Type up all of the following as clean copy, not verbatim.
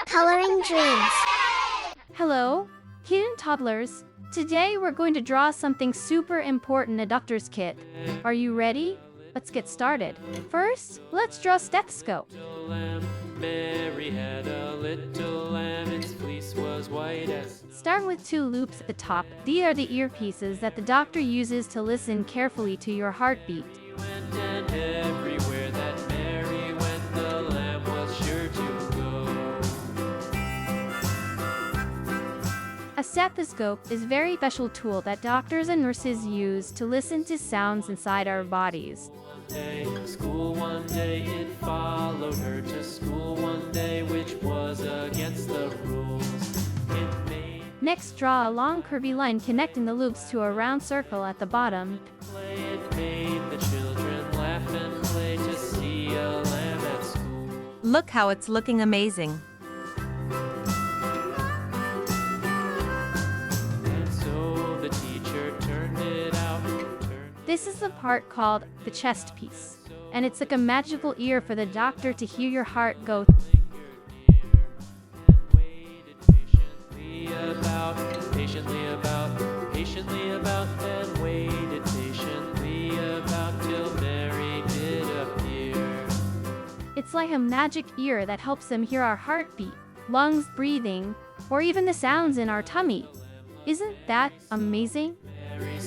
Coloring dreams. Hello, hidden toddlers. Today we're going to draw something super important, a doctor's kit. Are you ready? Let's get started. First, let's draw stethoscope. Mary had a little lamb, its fleece was white as Start with two loops at the top. These are the earpieces that the doctor uses to listen carefully to your heartbeat. went, and everywhere that Mary went, the lamb was sure to go. A stethoscope is a very special tool that doctors and nurses use to listen to sounds inside our bodies. School one day, it followed her to school one day, which was against the rules. It made Next, draw a long curvy line connecting the loops to a round circle at the bottom. play, it made the children laugh and play to see a lamb at school. Look how it's looking amazing. And so the teacher turned it out. This is the part called the chest piece, and it's like a magical ear for the doctor to hear your heart go. Patiently about, then waited patiently about till Mary did appear. It's like a magic ear that helps them hear our heartbeat, lungs, breathing, or even the sounds in our tummy. Isn't that amazing? Mary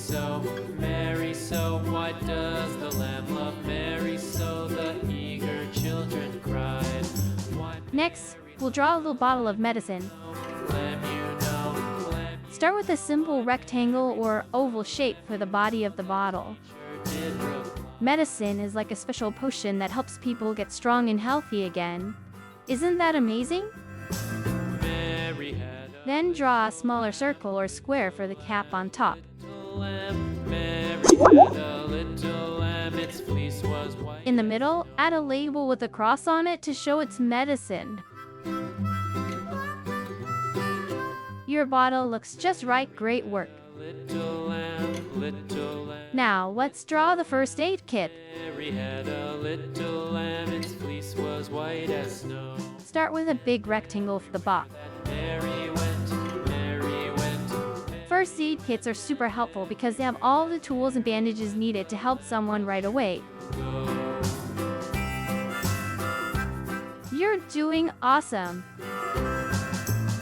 so, why does the lamb love Mary so? The eager children cried. Why Next, we'll draw a little bottle of medicine. lamb, you know, lamb Start with a simple rectangle or oval shape for the body of the bottle. sure did reply. Medicine is like a special potion that helps people get strong and healthy again. Isn't that amazing? Mary had Then draw a smaller circle or square for the cap on top. a lamb. Mary had a little lamb, its fleece was white. In the middle, add a label with a cross on it to show it's medicine. Your bottle looks just right. Great work. Little lamb, little lamb. Now, let's draw the first aid kit. Mary had a little lamb, its fleece was white as snow. Start with a big rectangle for the box. Mary went, Mary went. First aid kits are super helpful because they have all the tools and bandages needed to help someone right away. You're doing awesome.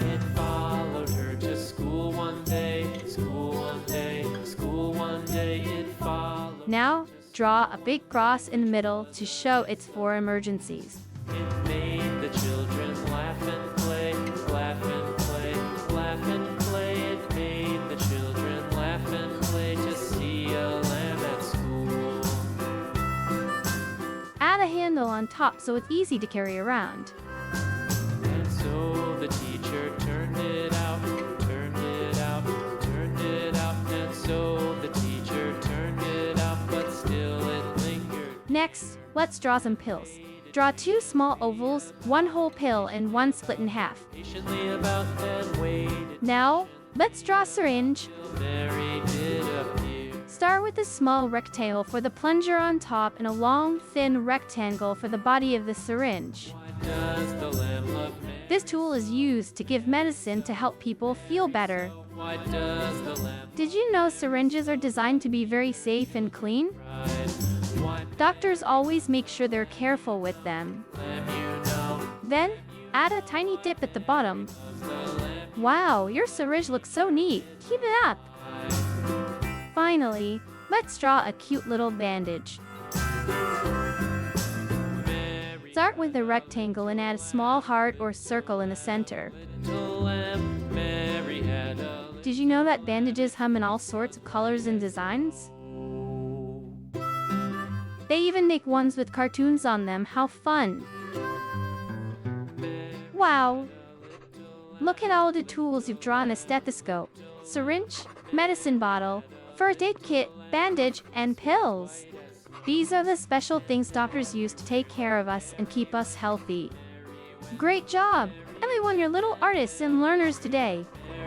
It followed her to school one day, school one day, school one day, it followed. Now, draw a big cross in the middle to show it's for emergencies. It made the children laugh and play, laugh and play, laugh and play. It made the children laugh and play to see a lamb at school. Add a handle on top so it's easy to carry around. And so the teacher turned it out, turned it out, turned it out. And so the teacher turned it out, but still it lingered. Next, let's draw some pills. Draw two small ovals, one whole pill and one split in half. Patiently about and waited Now, let's draw a syringe. till Mary did appear. Start with a small rectangle for the plunger on top and a long, thin rectangle for the body of the syringe. Why does the lamb love Mary? This tool is used to give medicine to help people feel better. Why does the lamb Did you know syringes are designed to be very safe and clean? ride? Why Doctors always make sure they're careful with them. lamb, you know? Then, add a tiny dip at the bottom. Wow, your syringe looks so neat. Keep it up. Finally, let's draw a cute little bandage. Mary, Start with a rectangle and add a small heart or circle in the center. little lamb, Mary had a Did you know that bandages come in all sorts of colors and designs? They even make ones with cartoons on them. How fun! Wow! Look at all the tools you've drawn: a stethoscope, syringe, medicine bottle, first aid kit, bandage, and pills. These are the special things doctors use to take care of us and keep us healthy. Great job! Everyone, you're little artists and learners today.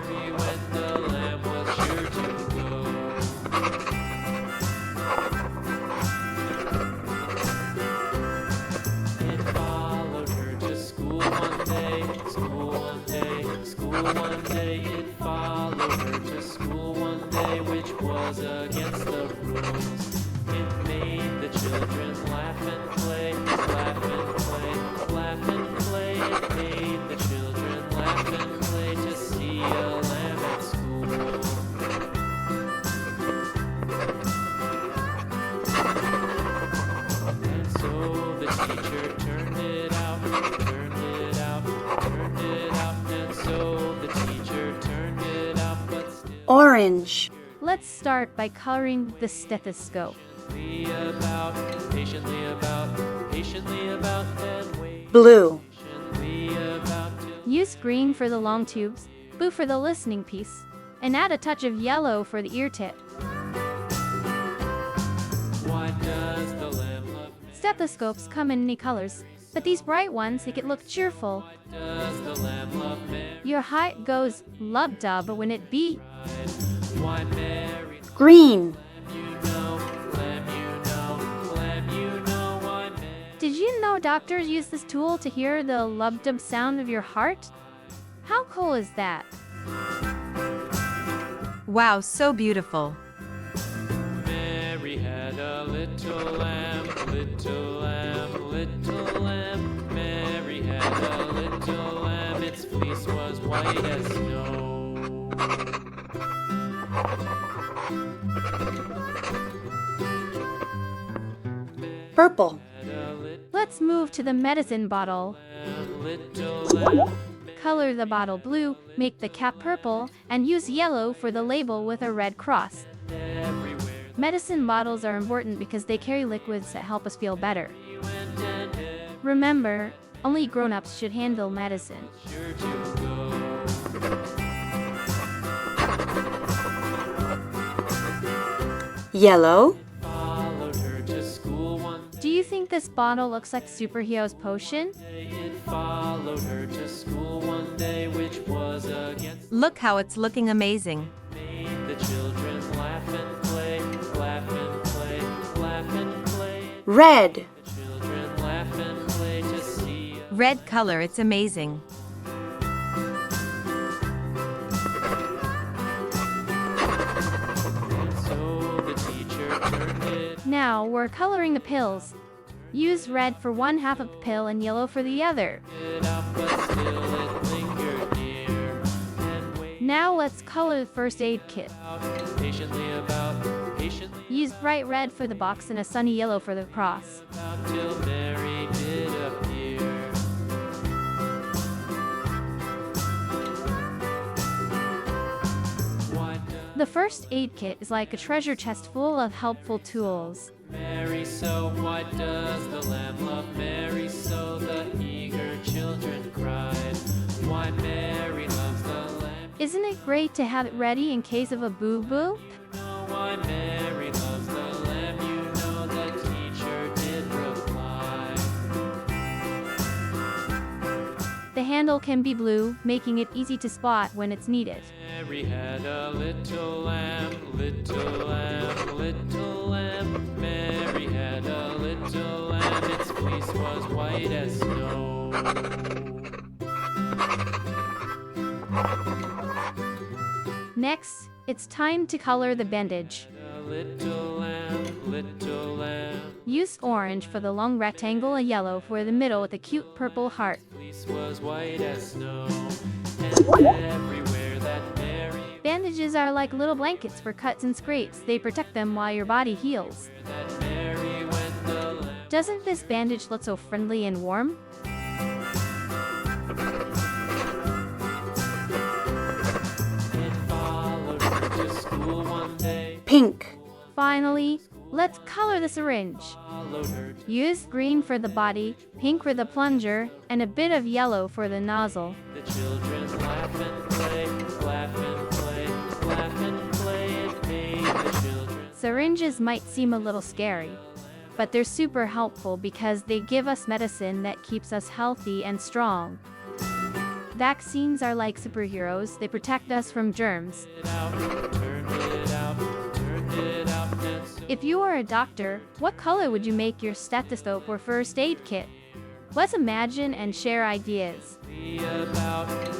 Mary went, the lamb was sure to go. It followed her to school one day, school one day, school one day. It followed her to school one day, which was against the rules. It made the children laugh and play, laugh and play, laugh and play. It made the children laugh and play to see a lamb at school. And so the teacher turned it out, turned it out, turned it out. And so the teacher turned it out, but still Orange. Let's start by coloring the stethoscope. patiently about, then wait Blue. patiently about till Use green for the long tubes, blue for the listening piece, and add a touch of yellow for the ear tip. why does the lamb love me? Stethoscopes come in many colors, but these bright ones make it look cheerful. Does the lamb love Mary? Your heart goes lub-dub when it beats. Why Mary? Green. Lamb, you know, why Mary? Did you know doctors use this tool to hear the lub-dub sound of your heart? How cool is that? Wow, so beautiful. Mary had a little lamb, little lamb, little lamb. Mary had a little lamb, its fleece was white as snow. Purple. Let's move to the medicine bottle. Little lamb, Color the bottle blue, make the cap purple, and use yellow for the label with a red cross. everywhere Medicine bottles are important because they carry liquids that help us feel better. he went and Remember, only grown-ups should handle medicine. sure to go. Yellow. Followed her to school one Do you think this bottle looks like superhero's potion? day. It followed her to school one day, which was against Look how it's looking amazing. made the children laugh and play, laugh and play, laugh and play. Red. The children laugh and play to see a Red color, it's amazing. so the teacher turned it Now we're coloring the pills. Use red for one half of the pill and yellow for the other. up, but still it lingered near. And waited Now let's color the first aid kit. patiently about, Use bright red for the box and a sunny yellow for the cross. till Mary did appear. Why does The first aid kit is like a treasure chest full of helpful tools. Mary so? Why does the lamb love Mary so? The eager children cried. Why Mary loves the lamb? Isn't it great to have it ready in case of a boo-boo? Know why Mary loves the lamb? You know the teacher did reply. The handle can be blue, making it easy to spot when it's needed. Mary had a little lamb, little lamb, little lamb. Mary had a little lamb, its fleece was white as snow. Next, it's time to color the bandage. A little lamb, little lamb. Use orange for the long rectangle and yellow for the middle with a cute purple heart. Fleece was white as snow, and everywhere that Mary, Bandages are like little blankets for cuts and scrapes. They protect them while your body heals. that Mary went, the lamb Doesn't this bandage look so friendly and warm? it followed her to school one day. Pink. Finally, let's color the syringe. Followed her to Use green for the body, pink for the plunger, and a bit of yellow for the nozzle. the children laugh and play, laugh and play, laugh and play. It made the children. Syringes might seem a little scary, but they're super helpful because they give us medicine that keeps us healthy and strong. Vaccines are like superheroes. They protect us from germs. It out, turned it out, turned it out, and so If you were a doctor, what color would you make your stethoscope or first aid kit? Let's imagine and share ideas.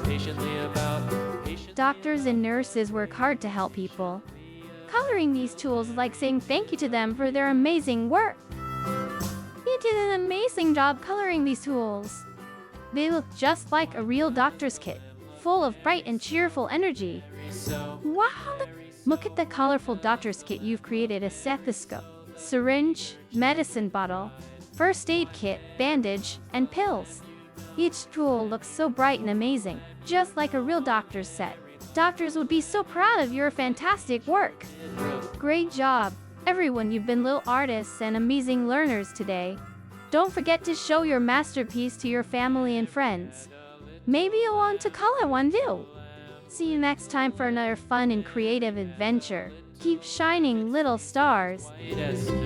Patiently about, patient. Doctors and nurses work hard to help people. Coloring these tools is like saying thank you to them for their amazing work. You did an amazing job coloring these tools. They look just like a real doctor's kit, full of bright and cheerful energy. Wow! Look at the colorful doctor's kit you've created: a stethoscope, syringe, medicine bottle, first aid kit, bandage, and pills. Each tool looks so bright and amazing, just like a real doctor's set. Doctors would be so proud of your fantastic work. Great job, everyone. You've been little artists and amazing learners today. Don't forget to show your masterpiece to your family and friends. Maybe you'll want to color one too. See you next time for another fun and creative adventure. Keep shining, little stars. White as snow.